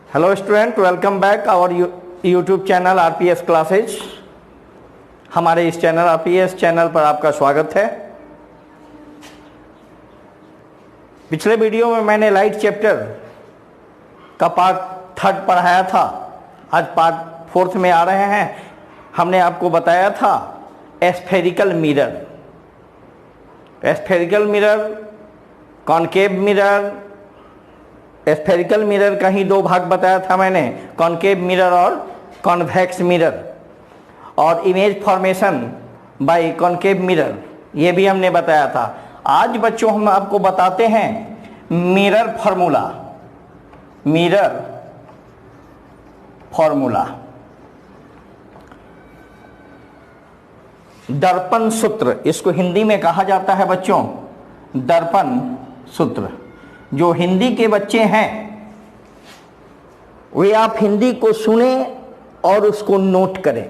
Hello student, welcome back our YouTube channel RPS classes. हमारे इस channel RPS channel पर आपका स्वागत है। पिछले वीडियो में मैंने लाइट चैप्टर का पार्ट 3 पढ़ाया था। आज पार्ट 4 में आ रहे हैं। हमने आपको बताया था spherical mirror, spherical mirror, concave mirror. Spherical mirror का ही 2 भाग बताया था मैंने, कॉनकेव मिरर और कॉन्वेक्स मिरर, और image formation by concave mirror, ये भी हमने बताया था। आज बच्चों हम आपको बताते हैं मिरर फॉर्मूला। मिरर फॉर्मूला, दर्पण सूत्र इसको हिंदी में कहा जाता है बच्चों, दर्पण सूत्र। जो हिंदी के बच्चे हैं वे आप हिंदी को सुने और उसको नोट करें।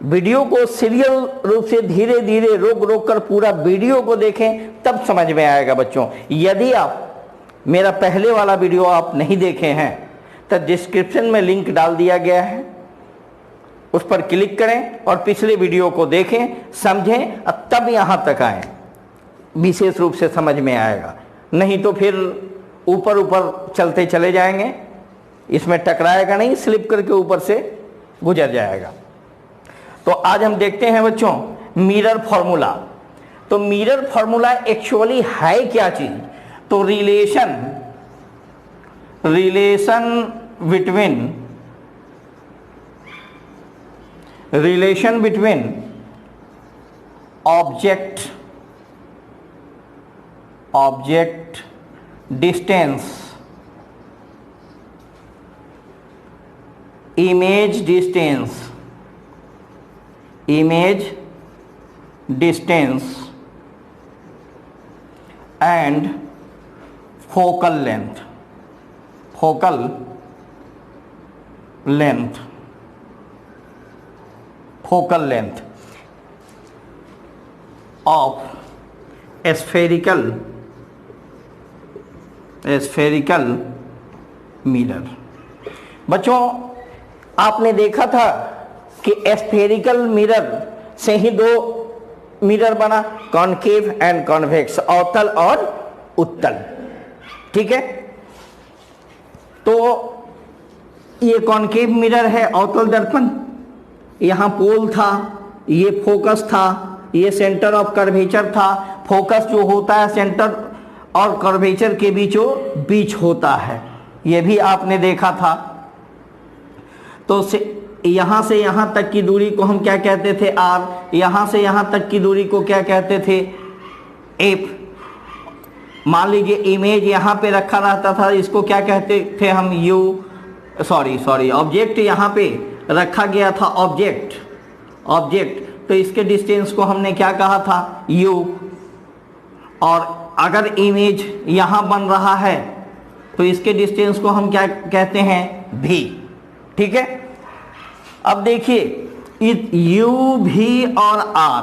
वीडियो को सीरियल रूप से धीरे धीरे रोक रोक कर पूरा वीडियो को देखें, तब समझ में आएगा बच्चों। यदि आप मेरा पहले वाला वीडियो आप नहीं देखे हैं तो डिस्क्रिप्शन में लिंक डाल दिया गया है, उस पर क्लिक करें और पिछले वीडियो को देखें, समझें, तब यहाँ तक आएं, विशेष रूप से समझ में आएगा। नहीं तो फिर ऊपर ऊपर चलते चले जाएंगे, इसमें टकराएगा नहीं, स्लिप करके ऊपर से गुजर जाएगा। तो आज हम देखते हैं बच्चों मिरर फॉर्मूला। तो मिरर फॉर्मूला एक्चुअली है क्या चीज? तो relation between object distance, image distance and focal length of spherical mirror. बच्चों आपने देखा था कि स्फेरिकल मिरर से ही 2 मिरर बना, कॉनकेव एंड कॉन्वेक्स, अवतल और उत्तल। ठीक है, तो ये कॉनकेव मिरर है, अवतल दर्पण, यहां पोल था, ये फोकस था, ये सेंटर ऑफ कर्वेचर था। फोकस जो होता है सेंटर और कर्वेचर के बीचों बीच होता है, ये भी आपने देखा था। तो यहां से यहां तक की दूरी को हम क्या कहते थे? आर। यहां से यहां तक की दूरी को क्या कहते थे? एफ। मान लीजिए इमेज यहां पे रखा रहता था, इसको क्या कहते थे हम? यू। सॉरी ऑब्जेक्ट यहां पे रखा गया था, ऑब्जेक्ट, तो इसके डिस्टेंस को हमने क्या कहा था? यू। और अगर इमेज यहां बन रहा है तो इसके डिस्टेंस को हम क्या कहते हैं? भी। ठीक है, अब देखिए यू, भी और आर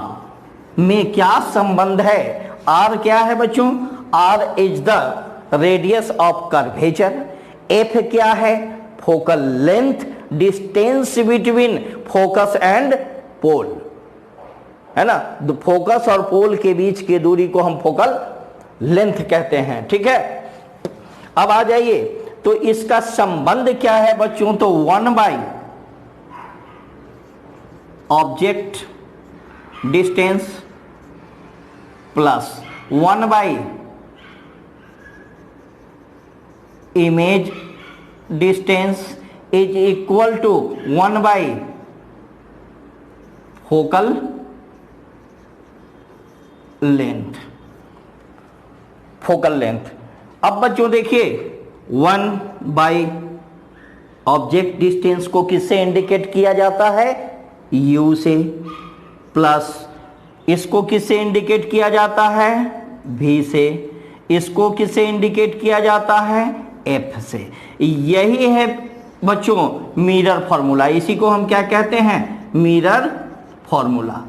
में क्या संबंध है? आर क्या है बच्चों? R is the radius of curvature. F क्या है? Focal length, distance between focus and pole, है ना। फोकस और पोल के बीच की दूरी को हम फोकल लेंथ कहते हैं। ठीक है, अब आ जाइए, तो इसका संबंध क्या है बच्चों? तो 1 by object distance plus 1 by image distance is equal to 1 by focal length. अब बच्चों देखिए 1 बाई ऑब्जेक्ट डिस्टेंस को किससे इंडिकेट किया जाता है? यू से। प्लस इसको किससे इंडिकेट किया जाता है? भी से। इसको किससे इंडिकेट किया जाता है? एफ से। यही है बच्चों मिरर फॉर्मूला। इसी को हम क्या कहते हैं? Mirror formula.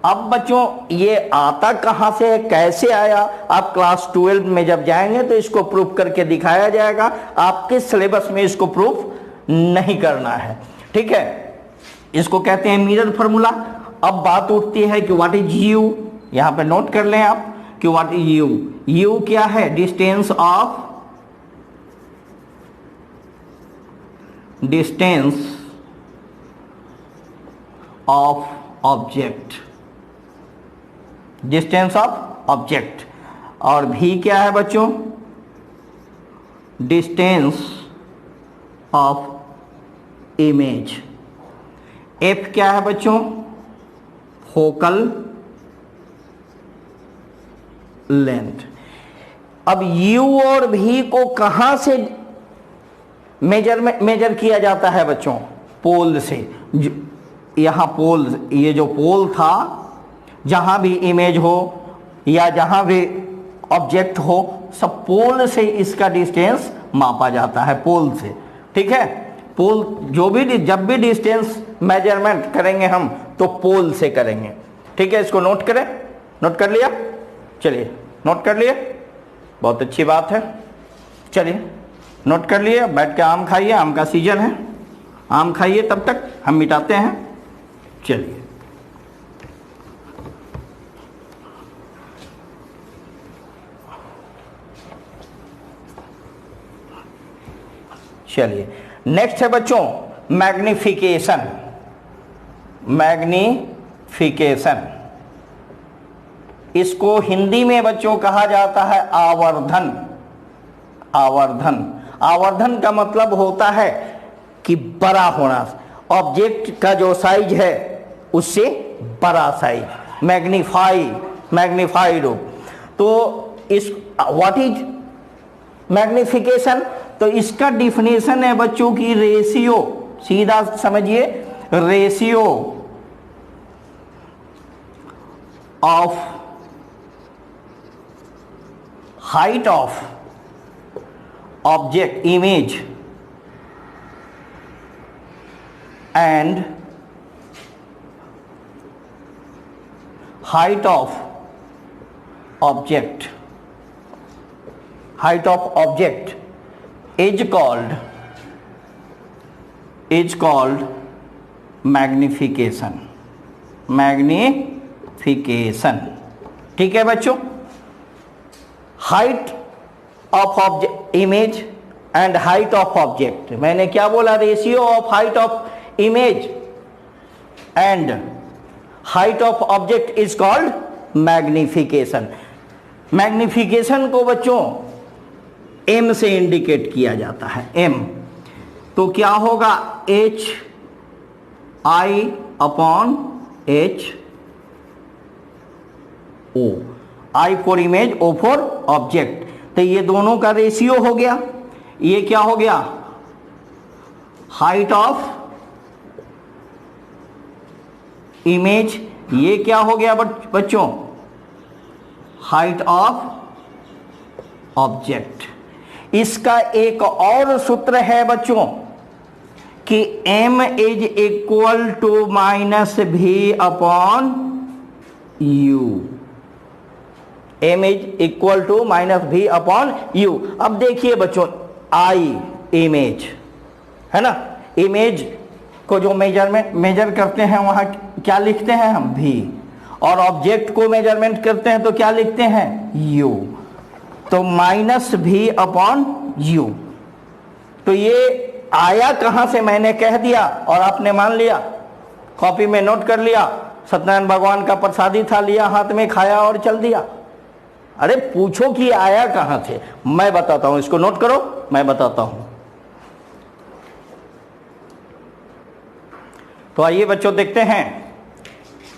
अब बच्चों ये आता कहां से है, कैसे आया, आप क्लास 12 में जब जाएंगे तो इसको प्रूफ करके दिखाया जाएगा। आपके सिलेबस में इसको प्रूफ नहीं करना है, ठीक है। इसको कहते हैं मिरर फार्मूला। अब बात उठती है कि व्हाट इज यू, यहां पे नोट कर लें आप कि व्हाट इज यू। यू क्या है, distance of object, distance of object. और भी क्या है बच्चों, डिस्टेंस ऑफ इमेज। एफ क्या है बच्चों, फोकल लेंथ। अब U और V को कहां से मेजर किया जाता है बच्चों, पोल से। यहां पोल, ये जो पोल था, जहां भी इमेज हो या जहां भी ऑब्जेक्ट हो, सब पोल से इसका डिस्टेंस मापा जाता है, पोल से, ठीक है। पोल जो भी, जब भी डिस्टेंस मेजरमेंट करेंगे हम तो पोल से करेंगे, ठीक है। इसको नोट करें, नोट कर लिया, चलिए नोट कर लिए, बहुत अच्छी बात है। चलिए नोट कर लिए, बैठ के आम खाइए, आम का सीजन है, आम खाइए, तब तक हम मिटाते हैं। चलिए चलिए नेक्स्ट है बच्चों मैग्निफिकेशन। मैग्निफिकेशन, इसको हिंदी में बच्चों कहा जाता है आवर्धन। आवर्धन, आवर्धन का मतलब होता है कि बड़ा होना, ऑब्जेक्ट का जो साइज है उससे बड़ा साइज, मैग्निफाइड हो। तो इस व्हाट इज मैग्निफिकेशन, तो इसका डिफिनेशन है बच्चों की रेशियो, सीधा समझिए, ratio of height of object image and height of object, height of object is called magnification, magnification, ठीक है बच्चों। height of object image and height of object, मैंने क्या बोला, ratio of height of image and height of object is called magnification. Magnification को बच्चों m से indicate किया जाता है, m। तो क्या होगा, h i upon h o, i for image, o for object. तो ये दोनों का रेशियो हो गया। ये क्या हो गया, हाइट ऑफ इमेज, ये क्या हो गया बच्चों, हाइट ऑफ ऑब्जेक्ट। इसका एक और सूत्र है बच्चों कि m is equal to minus V upon u, m is equal to minus V upon u। अब देखिए बच्चों, i इमेज है ना, इमेज को जो मेजर करते हैं वहां क्या लिखते हैं हम, v, और ऑब्जेक्ट को मेजरमेंट करते हैं तो क्या लिखते हैं, u। तो माइनस भी अपॉन u। तो ये आया कहां से मैंने कह दिया और आपने मान लिया, कॉपी में नोट कर लिया, सत्यनारायण भगवान का प्रसादी था, लिया हाथ में, खाया और चल दिया। अरे पूछो कि आया कहां से, मैं बताता हूं, इसको नोट करो, मैं बताता हूं। तो आइए बच्चों देखते हैं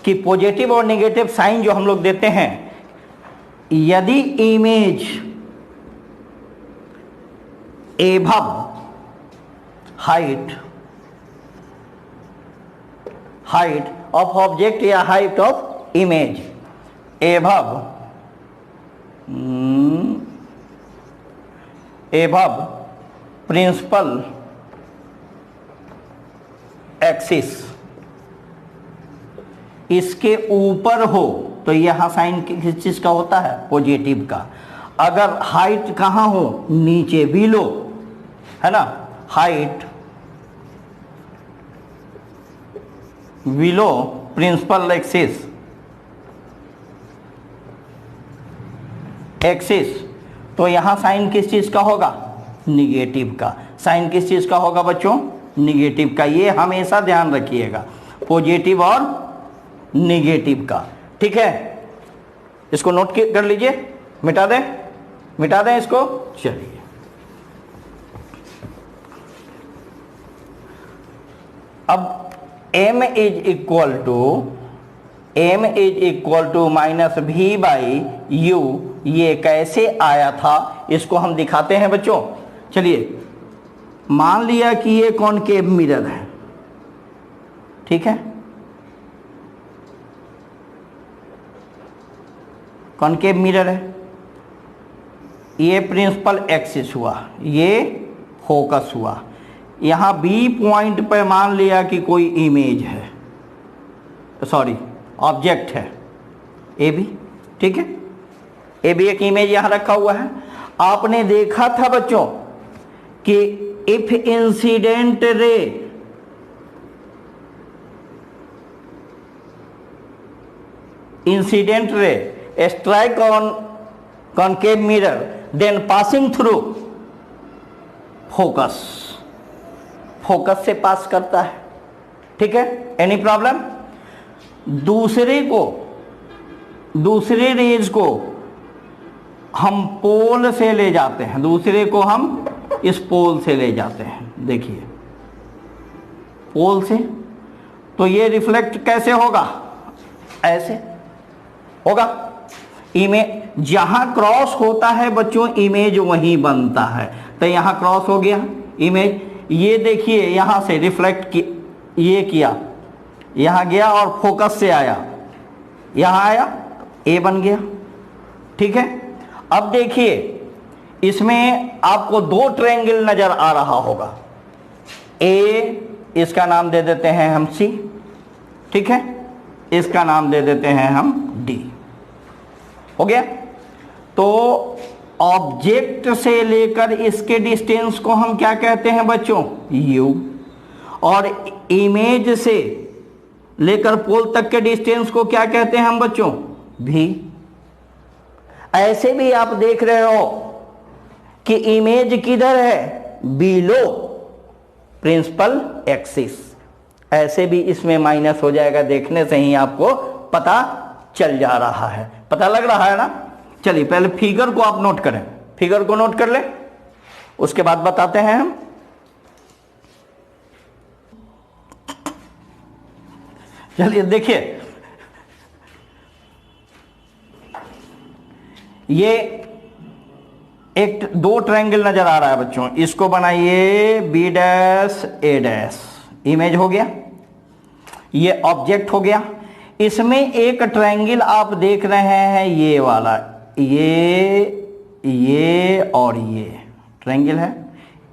कि पॉजिटिव और नेगेटिव साइन जो हम लोग देते हैं, यदि image above height of object या height of image, above principal axis इसके ऊपर हो तो यहां साइन किस चीज का होता है? पॉजिटिव का। अगर हाइट कहां हो? नीचे, बिलो, है ना, हाइट बिलो प्रिंसिपल एक्सिस, तो यहां साइन किस चीज का होगा? निगेटिव का। साइन किस चीज का होगा बच्चों? निगेटिव का। ये हमेशा ध्यान रखिएगा, पॉजिटिव और निगेटिव का। ठीक है, इसको नोट कर लीजिए, मिटा दें इसको। चलिए, अब m is equal to minus v by u, ये कैसे आया था इसको हम दिखाते हैं बच्चों। चलिए, मान लिया कि ये कॉनकेव मिरर है, ठीक है, कॉनकेव मिरर है, ये प्रिंसिपल एक्सिस हुआ, ये फोकस हुआ। यहाँ बी पॉइंट पर मान लिया कि कोई इमेज है, सॉरी ऑब्जेक्ट है, ए बी, ठीक है, ए बी एक इमेज यहाँ रखा हुआ है। आपने देखा था बच्चों कि if incident ray strike on concave mirror then passing through focus से पास करता है, ठीक है। Any problem? दूसरे रेज को हम पोल से ले जाते हैं, दूसरे को हम इस पोल से ले जाते हैं, देखिए पोल से, तो ये रिफ्लेक्ट कैसे होगा? ऐसे होगा। इमेज जहां क्रॉस होता है बच्चों, इमेज वहीं बनता है। तो यहां क्रॉस हो गया इमेज, ये देखिए यहां से रिफ्लेक्ट ये किया, यहां गया और फोकस से आया, यहां आया, ए बन गया, ठीक है। अब देखिए इसमें आपको दो ट्रायंगल नजर आ रहा होगा, ए, इसका नाम दे देते हैं हम सी, ठीक है, इसका नाम दे देते हैं हम डी, हो गया। तो ऑब्जेक्ट से लेकर इसके डिस्टेंस को हम क्या कहते हैं बच्चों? यू, और इमेज से लेकर पोल तक के डिस्टेंस को क्या कहते हैं हम बच्चों? भी। ऐसे भी आप देख रहे हो कि इमेज किधर है? Below principal axis. ऐसे भी इसमें माइनस हो जाएगा, देखने से ही आपको पता चल जा रहा है, पता लग रहा है ना। चलिए पहले फिगर को आप नोट करें, फिगर को नोट कर ले, उसके बाद बताते हैं हम। चलिए देखिए, ये एक दो ट्रायंगल नजर आ रहा है बच्चों, इसको बनाइए B dash A dash, image हो गया, ये ऑब्जेक्ट हो गया। इसमें एक ट्रायंगल आप देख रहे हैं, ये वाला, ये और ये ट्रायंगल है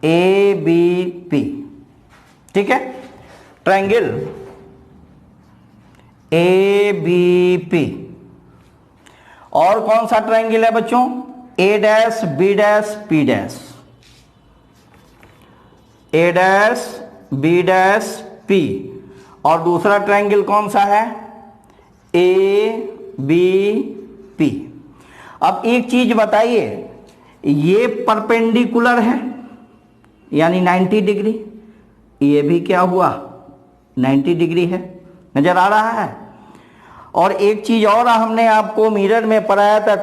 ए बी पी, ठीक है, ट्रायंगल ए बी पी। और कौन सा ट्रायंगल है बच्चों? A dash B dash P dash, A dash B dash P. और दूसरा ट्रायंगल कौन सा है? A B P. अब एक चीज बताइए, ये परपेंडिकुलर है यानी 90 डिग्री, ये भी क्या हुआ? 90 डिग्री है, नजर आ रहा है। और एक चीज और हमने आपको मिरर में पढ़ाया था,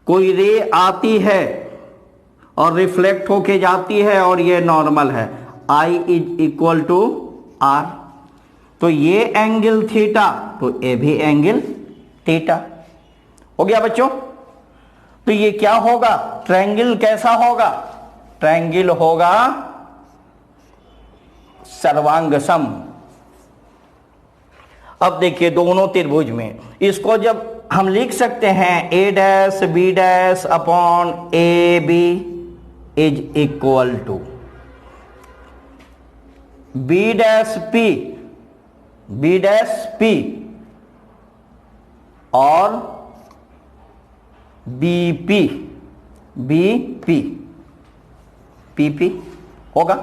कोई रे आती है और रिफ्लेक्ट होके जाती है और ये नॉर्मल है, I is equal to R। तो ये एंगल थीटा, तो ये भी एंगल थीटा हो गया बच्चों। तो ये क्या होगा? ट्रायंगल कैसा होगा? ट्रायंगल होगा सर्वांगसम। अब देखिए दोनों त्रिभुज में इसको जब हम लिख सकते हैं, A dash B dash upon A B is equal to B dash P B dash P और B P, B P, P P होगा।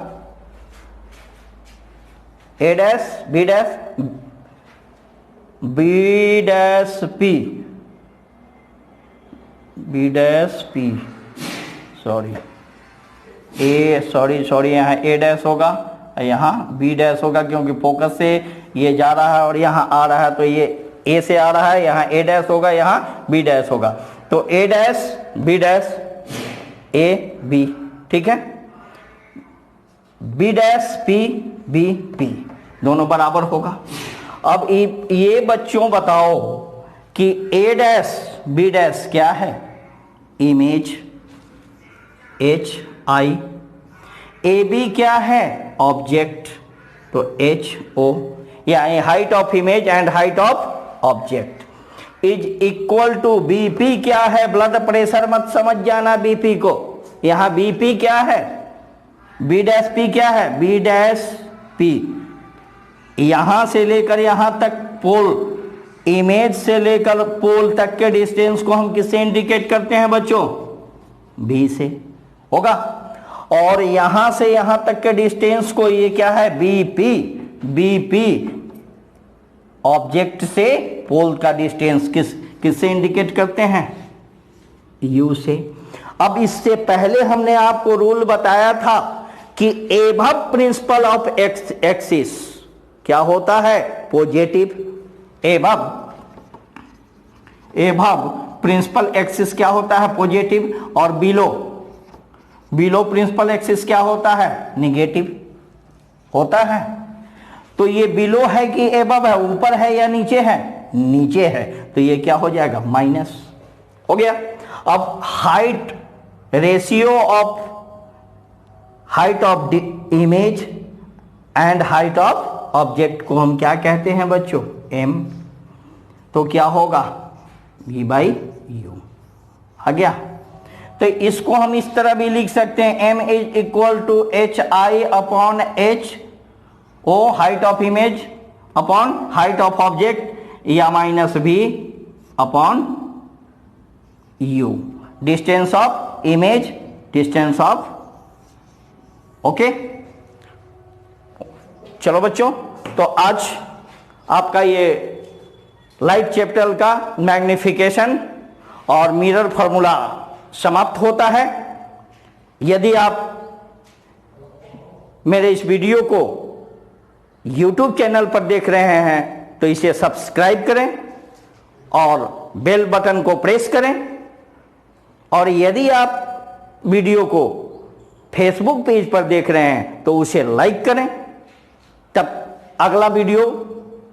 A dash B dash, B dash P, B dash P, sorry sorry यहाँ A dash होगा, यहाँ B dash होगा, क्योंकि focus से ये जा रहा है और यहाँ आ रहा है, तो ये ए से आ रहा है, यहाँ ए डैश होगा, यहाँ बी डैश होगा। तो A dash B dash A B, ठीक है। B dash P B P, दोनों बराबर होगा। अब ये बच्चों बताओ कि ए डैश बी डैश क्या है? Image, h i. A b क्या है? ऑब्जेक्ट, तो एच ओ, यानी height of image and height of object is equal to BP क्या है? ब्लड प्रेशर मत समझ जाना बीपी को, यहां बीपी क्या है? बी डैश पी क्या है? B dash p. यहां से लेकर यहां तक पोल, इमेज से लेकर पोल तक के डिस्टेंस को हम किससे इंडिकेट करते हैं बच्चों? बी से होगा। और यहां से यहां तक के डिस्टेंस को ये क्या है? बीपी। बीपी ऑब्जेक्ट से पोल का डिस्टेंस किससे इंडिकेट करते हैं? यू से। अब इससे पहले हमने आपको रूल बताया था कि एबव प्रिंसिपल ऑफ एक्सिस क्या होता है? पॉजिटिव। एबव प्रिंसिपल एक्सिस क्या होता है? पॉजिटिव। और बिलो प्रिंसिपल एक्सिस क्या होता है? निगेटिव होता है। तो ये बिलो है कि एबव है? ऊपर है या नीचे है? नीचे है, तो ये क्या हो जाएगा? माइनस हो गया। अब height, ratio of height of image and height of object को हम क्या कहते हैं बच्चों? एम। तो क्या होगा? v बाई यू आ गया। तो इसको हम इस तरह भी लिख सकते हैं, m is equal to H I upon H O, height of image upon height of object, या minus v upon u, distance of image, distance of. Okay, चलो बच्चों, तो आज आपका ये लाइट चैप्टर का मैग्निफिकेशन और मिरर फॉर्मूला समाप्त होता है। यदि आप मेरे इस वीडियो को YouTube चैनल पर देख रहे हैं तो इसे सब्सक्राइब करें और बेल बटन को प्रेस करें। और यदि आप वीडियो को फेसबुक पेज पर देख रहे हैं तो उसे लाइक करें। तब अगला वीडियो,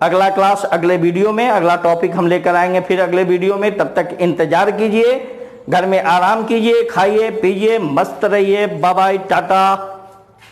अगला क्लास, अगले वीडियो में अगला टॉपिक हम लेकर आएंगे फिर अगले वीडियो में। तब तक इंतजार कीजिए, घर में आराम कीजिए, खाइए पीजिए, मस्त रहिए। Bye bye, Tata.